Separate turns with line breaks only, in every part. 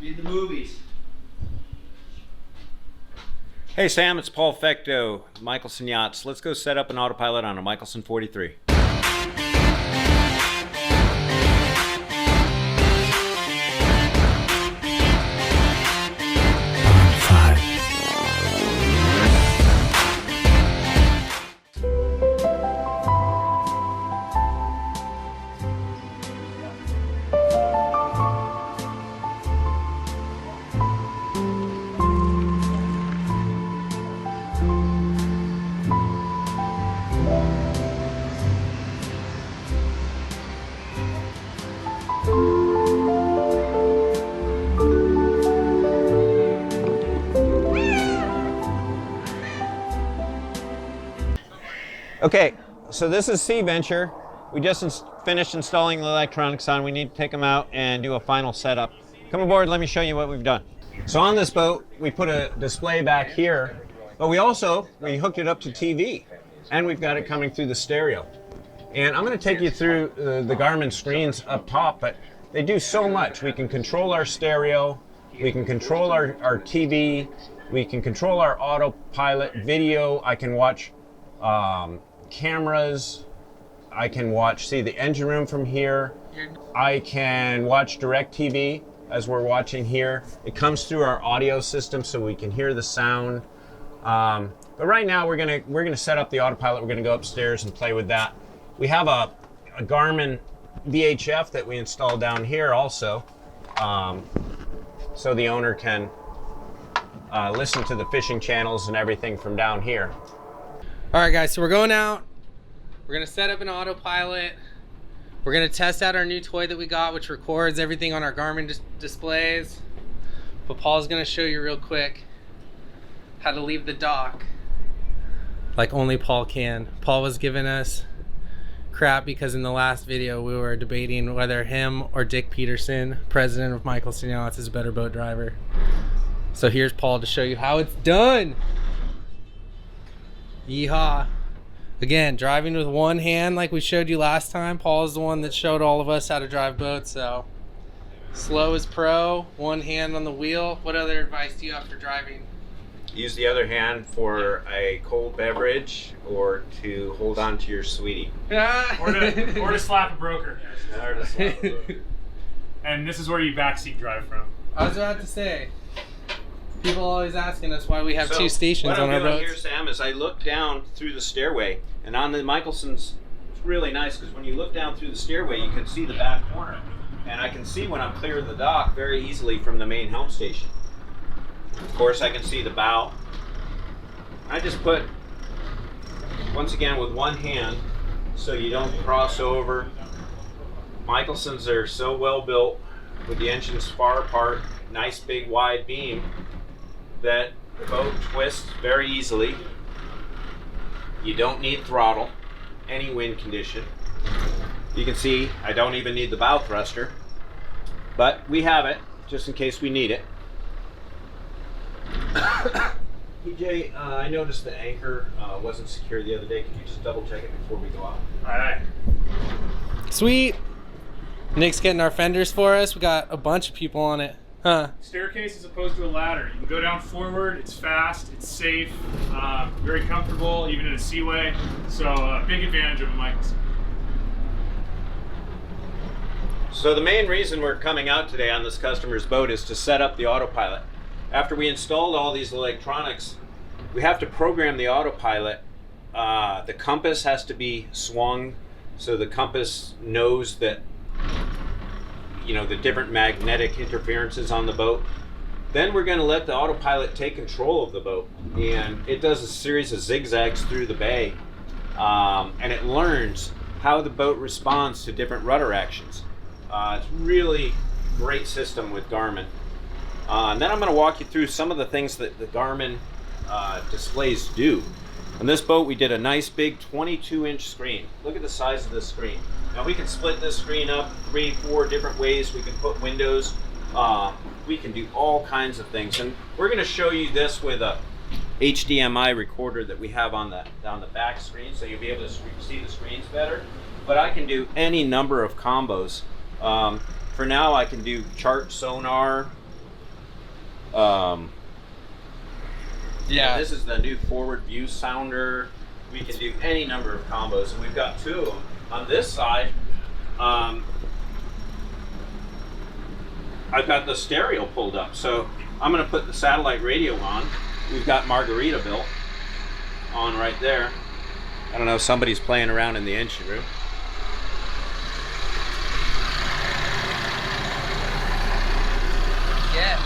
Need the movies.
Hey Sam, it's Paul Fecto, Mikelson Yachts. Let's go set up an autopilot on a Mikelson 43. Okay, so this is Sea Venture. We just finished installing the electronics on. We need to take them out and do a final setup. Come aboard, let me show you what we've done. So on this boat, we put a display back here, but we hooked it up to TV, and we've got it coming through the stereo. And I'm going to take you through the Garmin screens up top, but they do so much. We can control our stereo, we can control our TV, we can control our autopilot video. I can watch cameras, I can see the engine room from here. I can watch DirecTV as we're watching here. It comes through our audio system so we can hear the sound. But right now we're gonna set up the autopilot. We're gonna go upstairs and play with that. We have a Garmin VHF that we installed down here also, so the owner can listen to the fishing channels and everything from down here.
All right, guys, so we're going out. We're gonna set up an autopilot. We're gonna test out our new toy that we got, which records everything on our Garmin displays. But Paul's gonna show you real quick how to leave the dock like only Paul can. Paul was giving us crap because in the last video we were debating whether him or Dick Peterson, president of Mikelson Yachts, is a better boat driver. So here's Paul to show you how it's done. Yeehaw. Again, driving with one hand like we showed you last time. Paul is the one that showed all of us how to drive boats, so slow as pro, one hand on the wheel. What other advice do you have for driving?
Use the other hand for a cold beverage or to hold on to your sweetie.
or to slap a broker.
Or to slap a broker.
And this is where you backseat drive from.
I was about to say, people always asking us why we have two stations on our boats.
What I'm doing here, Sam, is I look down through the stairway, and on the Mikelsons, it's really nice because when you look down through the stairway, you can see the back corner. And I can see when I'm clear of the dock very easily from the main helm station. Of course, I can see the bow. I just put, once again, with one hand, so you don't cross over. Mikelsons are so well built with the engines far apart, nice big wide beam, that the boat twists very easily. You don't need throttle, any wind condition. You can see I don't even need the bow thruster, but we have it just in case we need it. PJ, I noticed the anchor wasn't secure the other day. Could you just double check it before we go out?
All right.
Sweet. Nick's getting our fenders for us. We got a bunch of people on it. Huh.
Staircase as opposed to a ladder. You can go down forward, it's fast, it's safe, very comfortable, even in a seaway. So big advantage of a Mikelson.
So the main reason we're coming out today on this customer's boat is to set up the autopilot. After we installed all these electronics, we have to program the autopilot. The compass has to be swung so the compass knows that, you know, the different magnetic interferences on the boat. Then we're going to let the autopilot take control of the boat, and it does a series of zigzags through the bay, and it learns how the boat responds to different rudder actions. It's really great system with Garmin. And then I'm going to walk you through some of the things that the Garmin displays do. On this boat we did a nice big 22-inch screen. Look at the size of this screen. Now we can split this screen up 3-4 different ways. We can put windows. We can do all kinds of things. And we're going to show you this with a HDMI recorder that we have on the back screen, so you'll be able to see the screens better. But I can do any number of combos. For now I can do chart sonar,
Yeah.
This is the new forward view sounder. We can do any number of combos, and we've got 2 of them. On this side, I've got the stereo pulled up, so I'm going to put the satellite radio on. We've got Margaritaville on right there. I don't know, somebody's playing around in the engine room.
Yeah.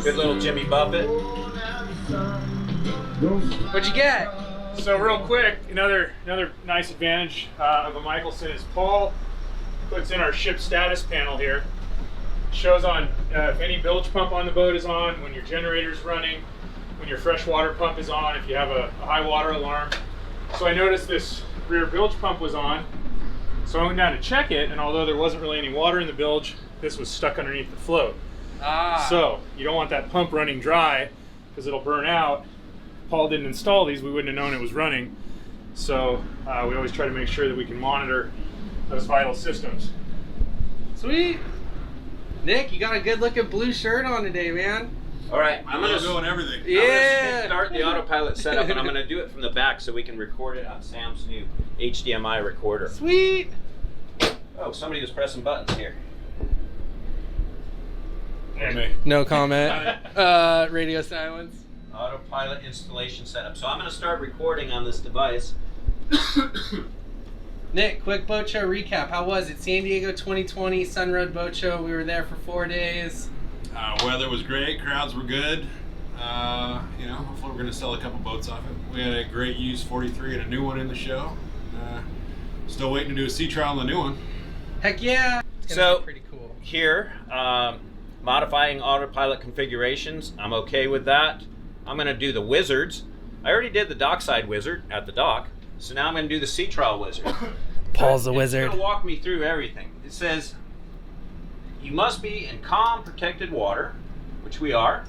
Good little Jimmy Buffett.
What'd you get?
So real quick, another nice advantage of a Mikelson is Paul puts in our ship status panel here. Shows on if any bilge pump on the boat is on, when your generator's running, when your freshwater pump is on, if you have a high water alarm. So I noticed this rear bilge pump was on. So I went down to check it, and although there wasn't really any water in the bilge, this was stuck underneath the float. So you don't want that pump running dry because it'll burn out. Paul didn't install these, we wouldn't have known it was running. So we always try to make sure that we can monitor those vital systems.
Sweet. Nick, you got a good looking blue shirt on today, man.
All right, I'm going
Logo and everything.
Yeah.
start the autopilot setup, and I'm going to do it from the back so we can record it on Sam's new HDMI recorder.
Sweet.
Oh, somebody was pressing buttons here.
No comment. Radio silence.
Autopilot installation setup. So I'm going to start recording on this device.
Nick, quick boat show recap. How was it? San Diego 2020 Sunroad Boat Show. We were there for 4 days.
Weather was great. Crowds were good. Hopefully we're going to sell a couple boats off it. We had a great used 43 and a new one in the show. Still waiting to do a sea trial on the new one.
Heck yeah. It's gonna be pretty cool.
Here, modifying autopilot configurations. I'm okay with that. I'm going to do the wizards. I already did the dockside wizard at the dock. So now I'm going to do the sea trial wizard.
Paul's the
It's
wizard.
going to walk me through everything. It says, you must be in calm, protected water, which we are,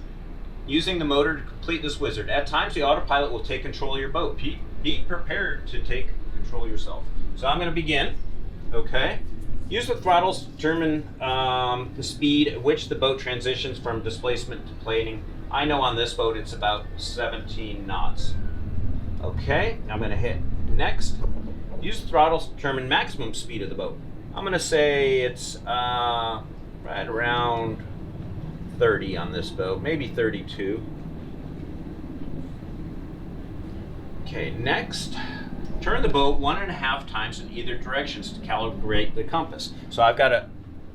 using the motor to complete this wizard. At times, the autopilot will take control of your boat. Be prepared to take control yourself. So I'm going to begin. Okay. Use the throttles to determine the speed at which the boat transitions from displacement to planing. I know on this boat it's about 17 knots. Okay, I'm going to hit next. Use the throttles to determine maximum speed of the boat. I'm going to say it's right around 30 on this boat, maybe 32. Okay, next. Turn the boat 1.5 times in either directions to calibrate the compass. So I've got an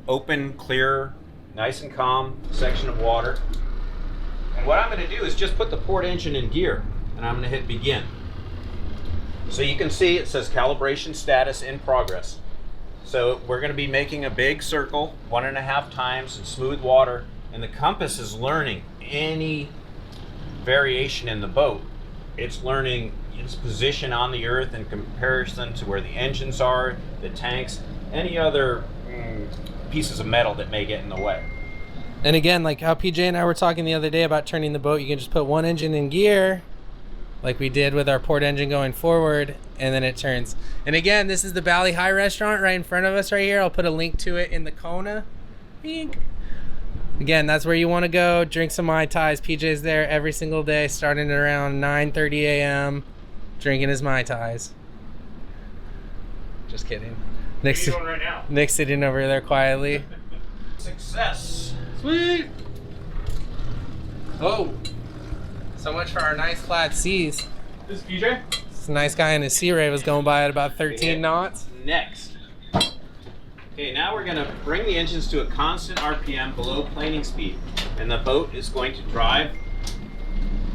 open, clear, nice and calm section of water. And what I'm going to do is just put the port engine in gear, and I'm going to hit begin. So you can see it says calibration status in progress. So we're going to be making a big circle 1.5 times in smooth water, and the compass is learning any variation in the boat. It's learning its position on the earth in comparison to where the engines are, the tanks, any other pieces of metal that may get in the way.
And again, like how PJ and I were talking the other day about turning the boat, you can just put one engine in gear, like we did with our port engine going forward, and then it turns. And again, this is the Bali High restaurant right in front of us right here. I'll put a link to it in the Kona. Again, that's where you want to go. Drink some Mai Tais. PJ's there every single day, starting at around 9:30 a.m. Drinking his Mai Tais. Just kidding.
What are you doing right now?
Nick's sitting over there quietly.
Success.
Sweet. Oh, so much for our nice flat seas.
This is PJ.
This nice guy in his Sea Ray was going by at about 13 knots.
Next. Okay, now we're going to bring the engines to a constant RPM below planing speed, and the boat is going to drive.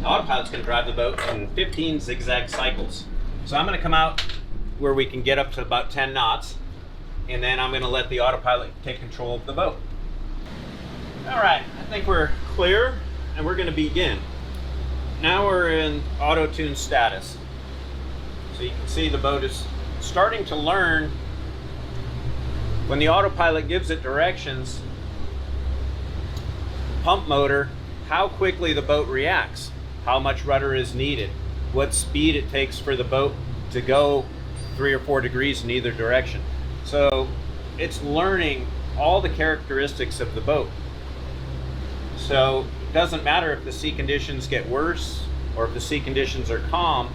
The autopilot's going to drive the boat in 15 zigzag cycles. So I'm going to come out where we can get up to about 10 knots, and then I'm going to let the autopilot take control of the boat. All right, I think we're clear, and we're going to begin. Now we're in auto tune status. So you can see the boat is starting to learn when the autopilot gives it directions, pump motor, how quickly the boat reacts, how much rudder is needed, what speed it takes for the boat to go 3 or 4 degrees in either direction. So it's learning all the characteristics of the boat. So it doesn't matter if the sea conditions get worse or if the sea conditions are calm,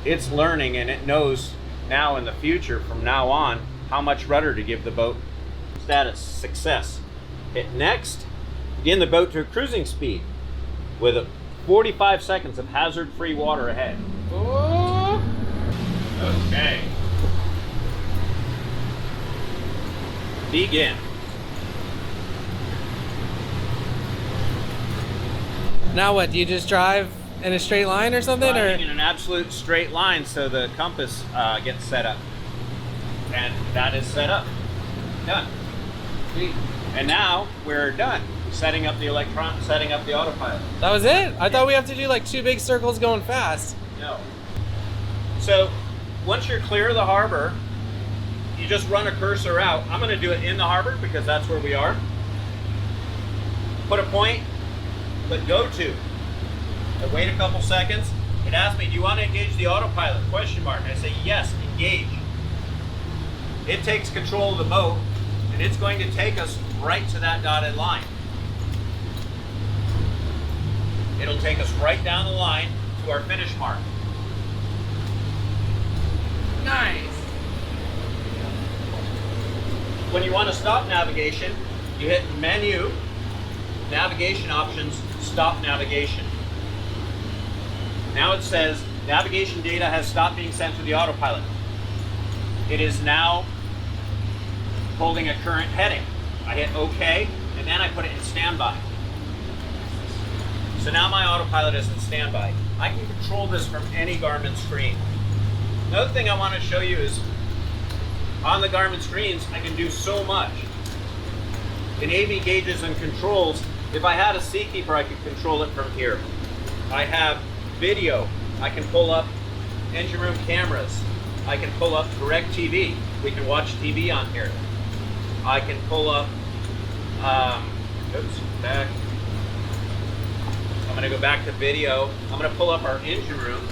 it's learning, and it knows now in the future, from now on, how much rudder to give the boat. Status, success. Hit next, begin the boat to a cruising speed with 45 seconds of hazard-free water ahead.
Oh.
Okay. Begin.
Now what? Do you just drive in a straight line or something?
Driving
Or
in an absolute straight line so the compass gets set up. And that is set up. Done.
Sweet.
And now we're done. Setting up the autopilot.
That was it? I thought we have to do like 2 big circles going fast.
No. So once you're clear of the harbor, you just run a cursor out. I'm going to do it in the harbor because that's where we are. Put a point, but go to. I wait a couple seconds. It asks me, do you want to engage the autopilot? Question mark. I say yes, engage. It takes control of the boat, and it's going to take us right to that dotted line. It'll take us right down the line to our finish mark.
Nice.
When you want to stop navigation, you hit menu, navigation options, stop navigation. Now it says navigation data has stopped being sent to the autopilot. It is now holding a current heading. I hit OK, and then I put it in standby. So now my autopilot is in standby. I can control this from any Garmin screen. Another thing I want to show you is on the Garmin screens, I can do so much. In AV gauges and controls, if I had a Seakeeper, I could control it from here. I have video. I can pull up engine room cameras. I can pull up direct TV. We can watch TV on here. I can pull up, oops, back. I'm going to go back to video. I'm going to pull up our engine room,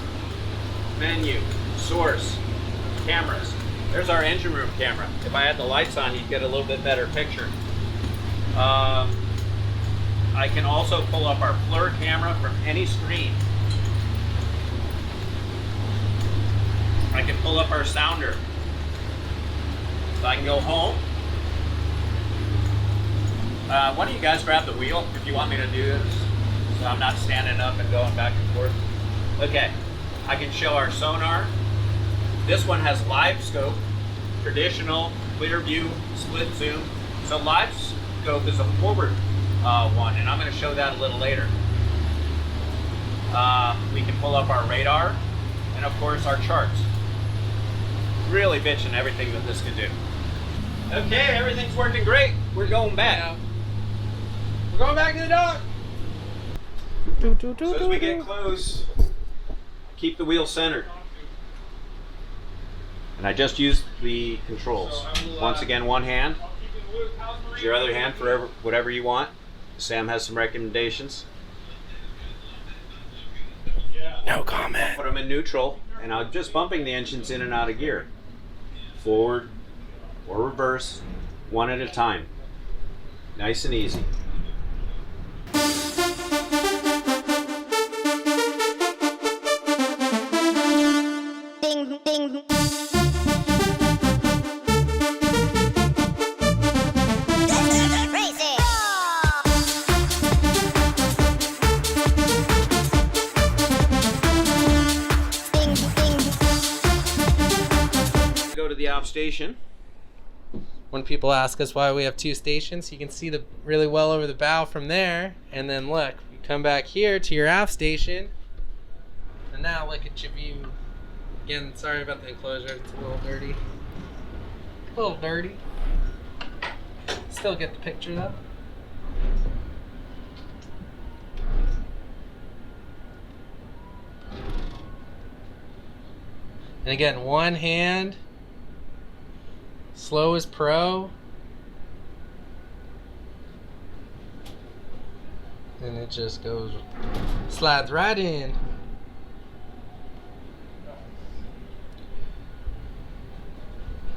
menu, source, cameras. There's our engine room camera. If I had the lights on, you'd get a little bit better picture. I can also pull up our FLIR camera from any screen. I can pull up our sounder. So I can go home. Why don't you guys grab the wheel if you want me to do this, so I'm not standing up and going back and forth. Okay, I can show our sonar. This one has live scope, traditional, clear view, split zoom. So live scope is a forward one, and I'm going to show that a little later. We can pull up our radar, and of course our charts. Really bitching everything that this can do. Okay, everything's working great. We're going back.
Yeah. We're going back to the dock.
So as we get close, keep the wheel centered. And I just used the controls. Once again, one hand. Use your other hand for whatever you want. Sam has some recommendations.
No comment.
Put them in neutral, and I'm just bumping the engines in and out of gear. Forward or reverse, one at a time. Nice and easy.
Ding, ding. Racing. Ding, ding.
Go to the off station.
When people ask us why we have 2 stations, you can see the really well over the bow from there. And then look, you come back here to your aft station. And now look at your view. Again, sorry about the enclosure, it's a little dirty. A little dirty. Still get the picture though. And again, one hand. Slow as pro. And it just goes, slides right in.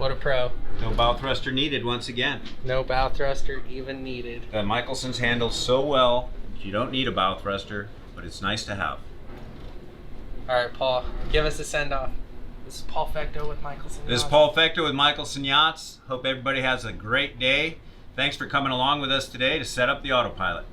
What a pro.
No bow thruster needed once again.
No bow thruster even needed.
Michelson's handles so well, you don't need a bow thruster, but it's nice to have.
All right, Paul, give us a send-off. This is Paul Fecto with Mikelson Yachts.
This is Paul Fecto with Mikelson Yachts. Hope everybody has a great day. Thanks for coming along with us today to set up the Autopilot.